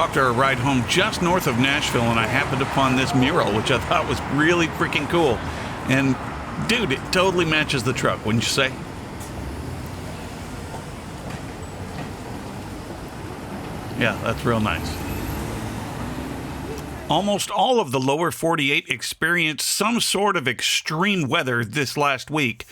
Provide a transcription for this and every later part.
after a ride home just north of Nashville, and I happened upon this mural, which I thought was really freaking cool. And dude, it totally matches the truck, wouldn't you say? Yeah, that's real nice. Almost all of the lower 48 experienced some sort of extreme weather this last week.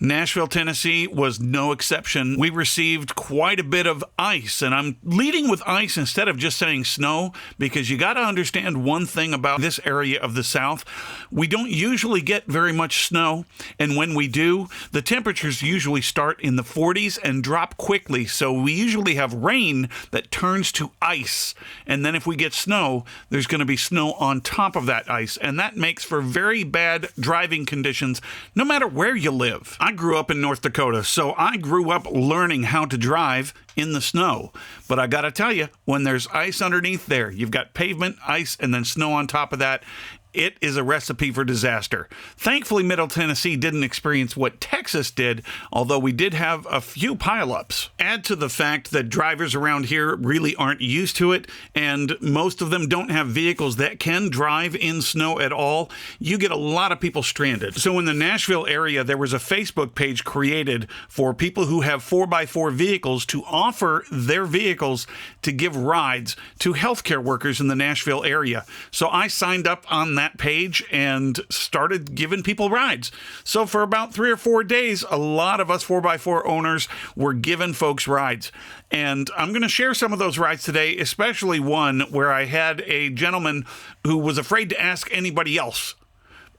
Nashville, Tennessee was no exception. We received quite a bit of ice, and I'm leading with ice instead of just saying snow, because you got to understand one thing about this area of the South. We don't usually get very much snow, and when we do, the temperatures usually start in the 40s and drop quickly, so we usually have rain that turns to ice, and then if we get snow, there's going to be snow on top of that ice, and that makes for very bad driving conditions no matter where you live. I grew up in North Dakota, so I grew up learning how to drive in the snow. But I gotta tell you, when there's ice underneath there, you've got pavement, ice, and then snow on top of that, it is a recipe for disaster. Thankfully, Middle Tennessee didn't experience what Texas did, although we did have a few pileups. Add to the fact that drivers around here really aren't used to it, and most of them don't have vehicles that can drive in snow at all. You get a lot of people stranded. So in the Nashville area, there was a Facebook page created for people who have 4x4 vehicles to offer their vehicles to give rides to healthcare workers in the Nashville area. So I signed up on that page and started giving people rides. So for about 3 or 4 days, a lot of us 4x4 owners were giving folks rides. And I'm going to share some of those rides today, especially one where I had a gentleman who was afraid to ask anybody else.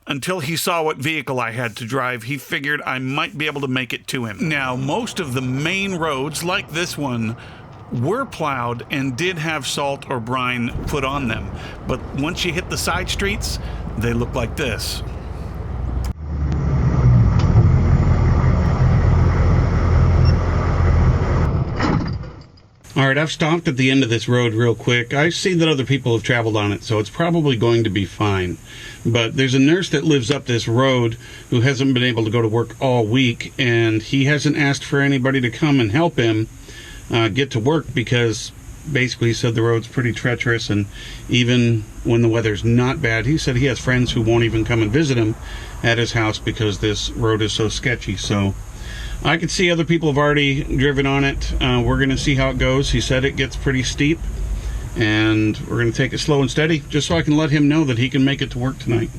Until he saw what vehicle I had to drive, he figured I might be able to make it to him. Now, most of the main roads, like this one, were plowed and did have salt or brine put on them. But once you hit the side streets, they look like this. All right, I've stopped at the end of this road real quick. I see that other people have traveled on it, so it's probably going to be fine. But there's a nurse that lives up this road who hasn't been able to go to work all week, and he hasn't asked for anybody to come and help him get to work because basically he said the road's pretty treacherous, and even when the weather's not bad, he said he has friends who won't even come and visit him at his house because this road is so sketchy. So I could see other people have already driven on it. We're going to see how it goes. He said it gets pretty steep, and we're going to take it slow and steady just so I can let him know that he can make it to work tonight.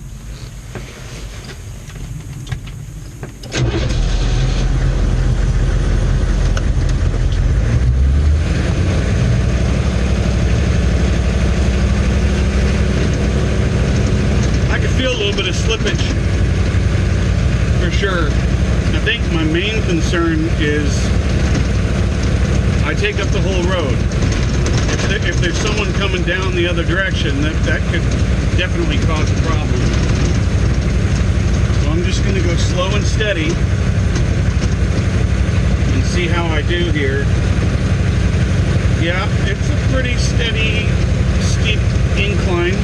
Slippage for sure. I think my main concern is I take up the whole road. If there's someone coming down the other direction, that could definitely cause a problem. So I'm just going to go slow and steady and see how I do here. Yeah, it's a pretty steady, steep incline.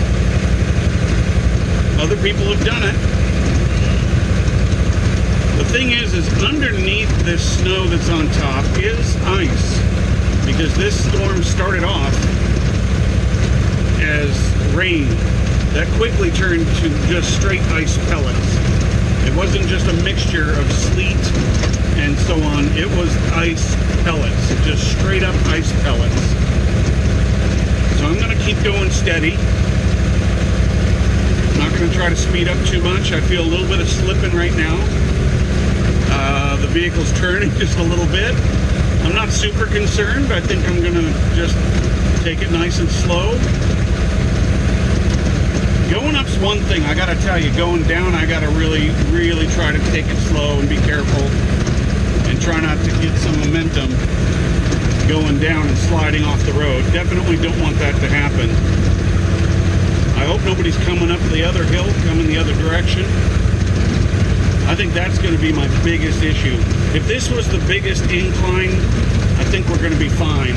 Other people have done it. The thing is underneath this snow that's on top is ice, because this storm started off as rain that quickly turned to just straight ice pellets. It wasn't just a mixture of sleet and so on. It was ice pellets, just straight up ice pellets. So I'm going to keep going steady. Not going to try to speed up too much. I feel a little bit of slipping right now. The vehicle's turning just a little bit. I'm not super concerned. I think I'm going to just take it nice and slow. Going up's one thing. I got to tell you, going down, I got to really try to take it slow and be careful and try not to get some momentum going down and sliding off the road. Definitely don't want that to happen. I hope nobody's coming up the other hill, coming the other direction. I think that's going to be my biggest issue. If this was the biggest incline, I think we're going to be fine.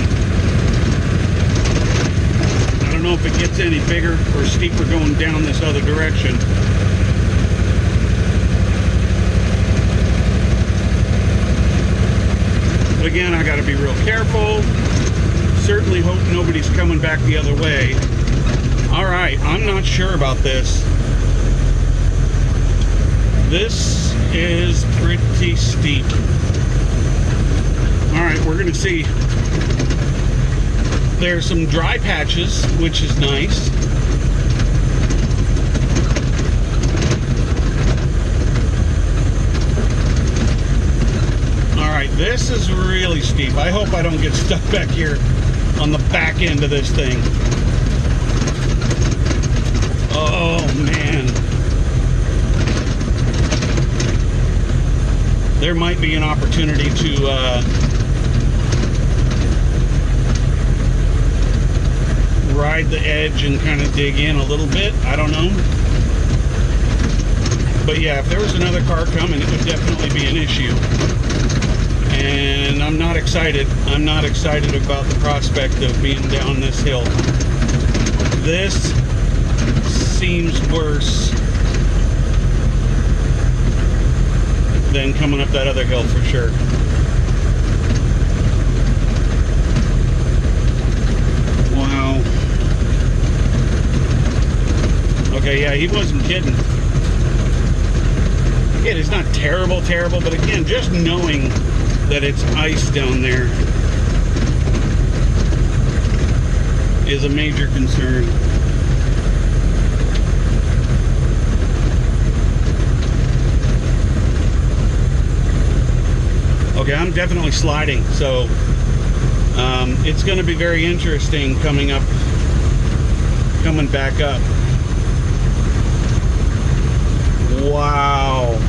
I don't know if it gets any bigger or steeper going down this other direction. But again, I got to be real careful, certainly hope nobody's coming back the other way. All right, I'm not sure about this. This is pretty steep. All right, we're gonna see. There's some dry patches, which is nice. All right, this is really steep. I hope I don't get stuck back here on the back end of this thing. Oh, man. There might be an opportunity to ride the edge and kind of dig in a little bit. I don't know. But yeah, if there was another car coming, it would definitely be an issue. And I'm not excited. I'm not excited about the prospect of being down this hill. This seems worse than coming up that other hill for sure. Wow. Okay, yeah, he wasn't kidding. It is not terrible, but again, just knowing that it's ice down there is a major concern. Okay, I'm definitely sliding, so it's going to be very interesting coming back up. Wow.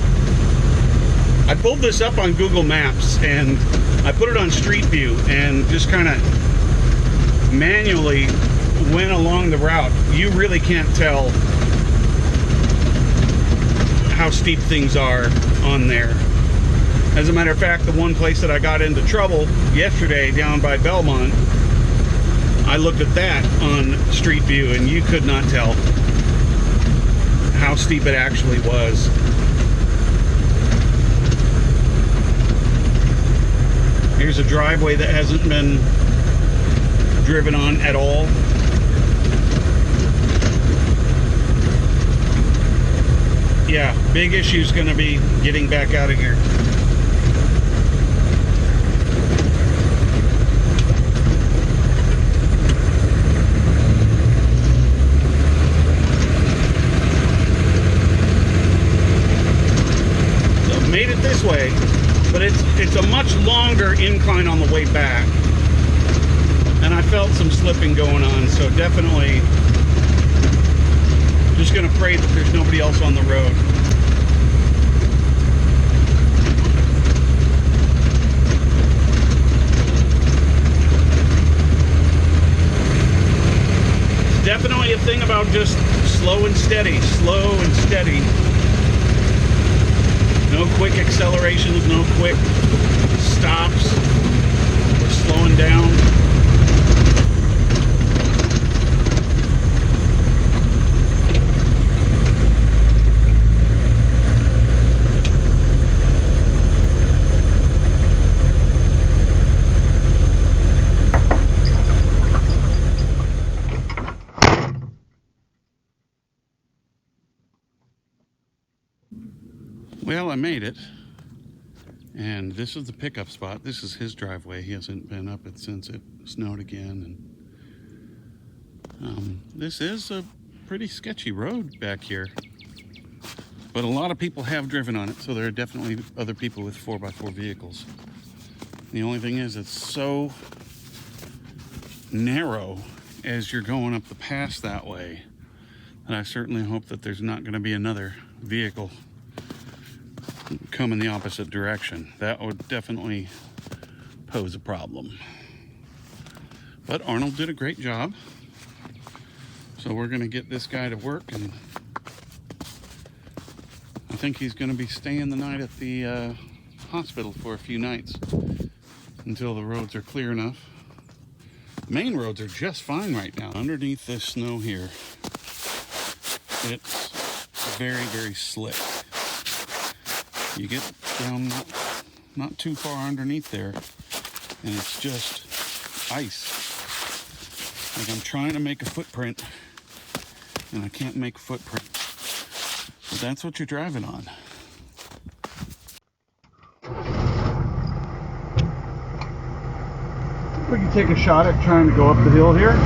I pulled this up on Google Maps and I put it on Street View and just kind of manually went along the route. You really can't tell how steep things are on there. As a matter of fact, the one place that I got into trouble yesterday down by Belmont, I looked at that on Street View and you could not tell how steep it actually was. Here's a driveway that hasn't been driven on at all. Yeah, big issue is going to be getting back out of here. So made it this way. But it's a much longer incline on the way back. And I felt some slipping going on, so definitely just gonna pray that there's nobody else on the road. It's definitely a thing about just slow and steady. No quick accelerations, no quick stops. We're slowing down. Well, I made it, and this is the pickup spot. This is his driveway. He hasn't been up it since it snowed again, and this is a pretty sketchy road back here, but a lot of people have driven on it, so there are definitely other people with 4x4 vehicles. The only thing is it's so narrow as you're going up the pass that way, and I certainly hope that there's not going to be another vehicle come in the opposite direction. That would definitely pose a problem. But Arnold did a great job. So we're going to get this guy to work, and I think he's going to be staying the night at the hospital for a few nights until the roads are clear enough. Main roads are just fine right now. Underneath this snow here, it's very, very slick. You get down not too far underneath there, and it's just ice. Like I'm trying to make a footprint and I can't make a footprint. But that's what you're driving on. We can take a shot at trying to go up the hill here.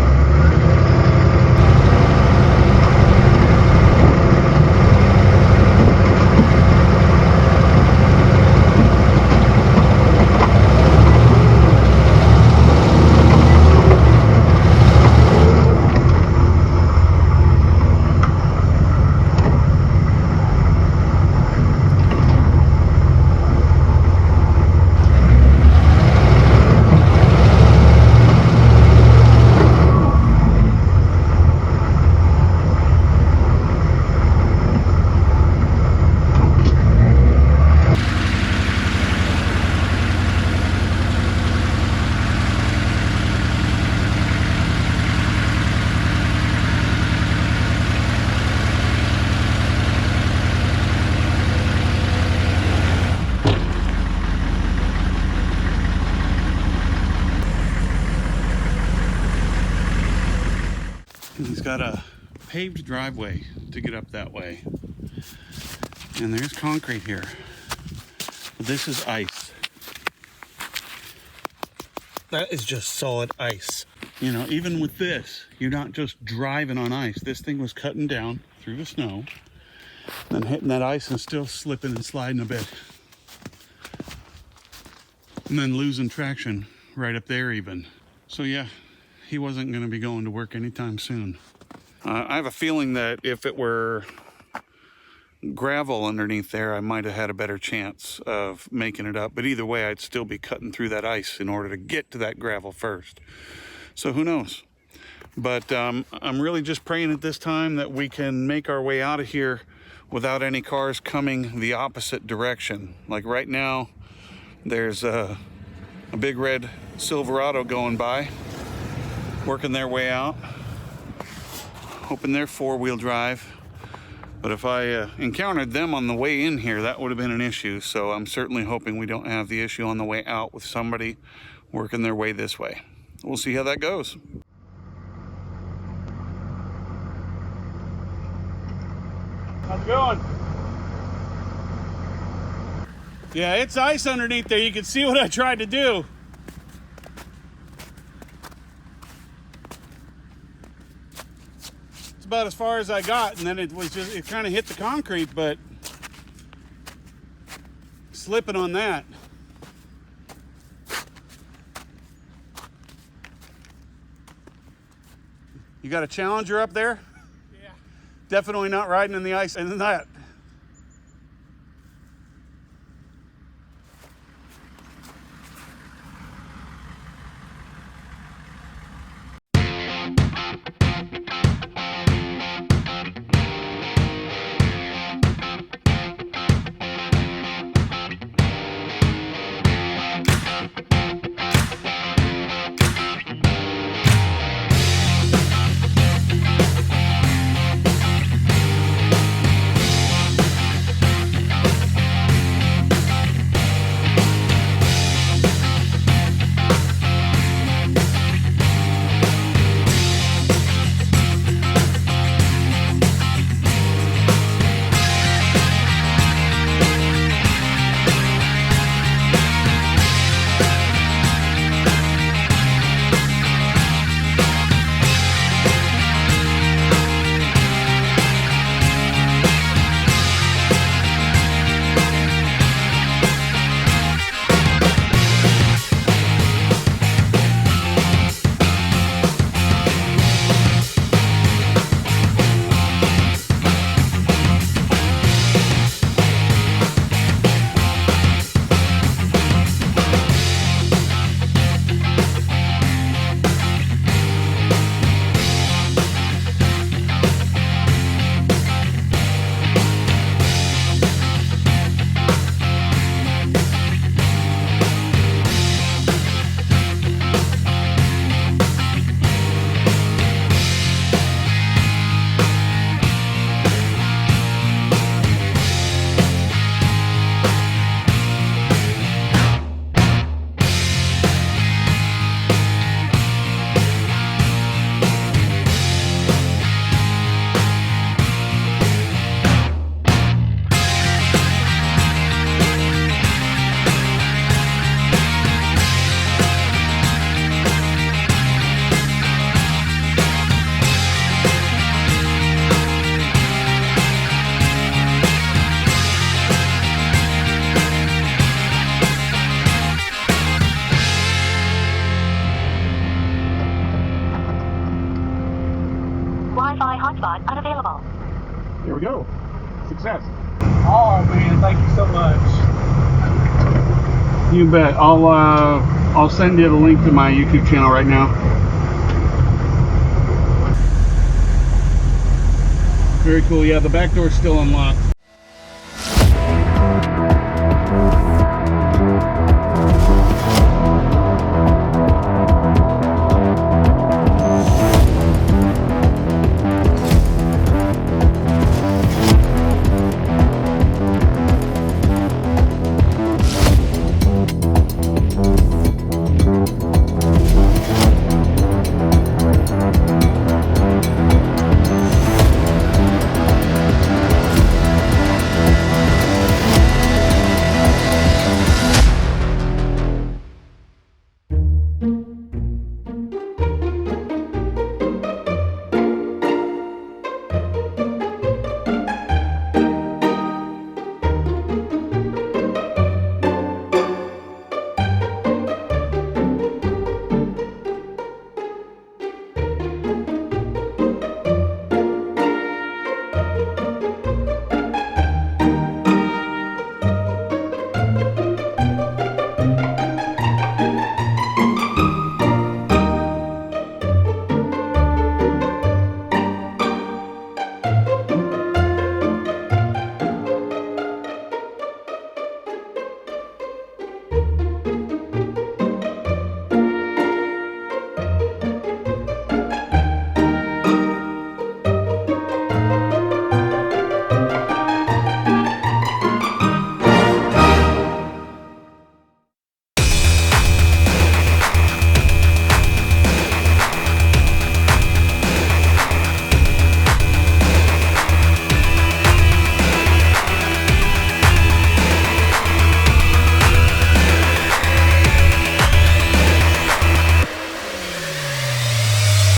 He's got a paved driveway to get up that way. And there's concrete here. But this is ice. That is just solid ice. You know, even with this, you're not just driving on ice. This thing was cutting down through the snow, then hitting that ice and still slipping and sliding a bit. And then losing traction right up there even. So yeah, he wasn't going to be going to work anytime soon. I have a feeling that if it were gravel underneath there, I might have had a better chance of making it up. But either way, I'd still be cutting through that ice in order to get to that gravel first. So who knows? But I'm really just praying at this time that we can make our way out of here without any cars coming the opposite direction. Like right now, there's a big red Silverado going by, working their way out, hoping they're four-wheel drive. But if I encountered them on the way in here, that would have been an issue. So I'm certainly hoping we don't have the issue on the way out with somebody working their way this way. We'll see how that goes. How's it going? Yeah, it's ice underneath there. You can see what I tried to do. It's about as far as I got, and then it kind of hit the concrete, but slipping on that. You got a Challenger up there? Yeah. Definitely not riding in the ice and that. we go. Success. Oh man, thank you so much. You bet. I'll send you the link to my YouTube channel right now. Very cool. Yeah, the back door's still unlocked.